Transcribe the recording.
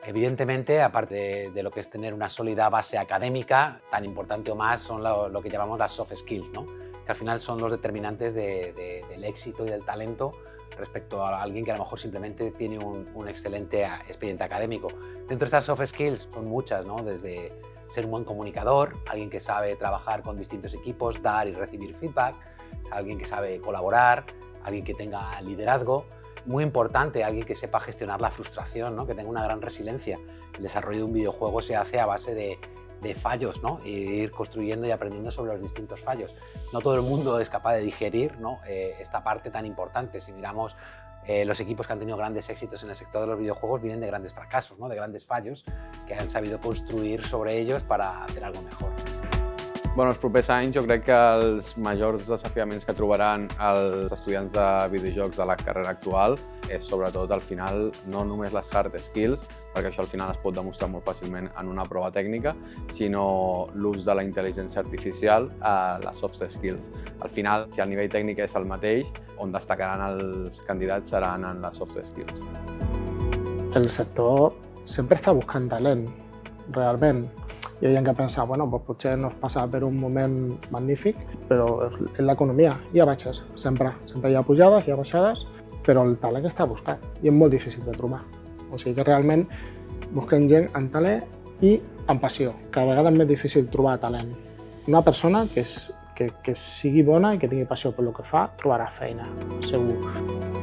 Evidentemente, aparte de lo que es tener una sólida base académica, tan importante o más son lo que llamamos las soft skills, ¿no? Que al final son los determinantes del éxito y del talento respecto a alguien que a lo mejor simplemente tiene un excelente expediente académico. Dentro de estas soft skills son muchas, ¿no? Desde ser un buen comunicador, alguien que sabe trabajar con distintos equipos, dar y recibir feedback, alguien que sabe colaborar, alguien que tenga liderazgo. Muy importante, alguien que sepa gestionar la frustración, ¿no? Que tenga una gran resiliencia. El desarrollo de un videojuego se hace a base de fallos, ¿no? Y ir construyendo y aprendiendo sobre los distintos fallos. No todo el mundo es capaz de digerir, ¿no? Esta parte tan importante. Si miramos los equipos que han tenido grandes éxitos en el sector de los videojuegos vienen de grandes fracasos, ¿no? De grandes fallos que han sabido construir sobre ellos para hacer algo mejor. Bueno, els propers anys jo crec que els majors desafiaments que trobaran els estudiants de videojocs de la carrera actual és sobretot al final no només les hard skills, perquè això al final es pot demostrar molt fàcilment en una prova tècnica, sinó l'ús de la intel·ligència artificial a les soft skills. Al final, si el nivell tècnic és el mateix, on destacaran els candidats seran en les soft skills. El sector sempre està buscant talent, realment. Hi ha gent que pensa, bueno, doncs potser no es passa per un moment magnífic, però en l'economia hi ha baixes, sempre hi ha pujades, hi ha baixades, però el talent està buscat i és molt difícil de trobar. O sigui que realment busquem gent amb talent i amb passió. Cada vegada és més difícil trobar talent. Una persona que sigui bona i que tingui passió per el que fa, trobarà feina, segur.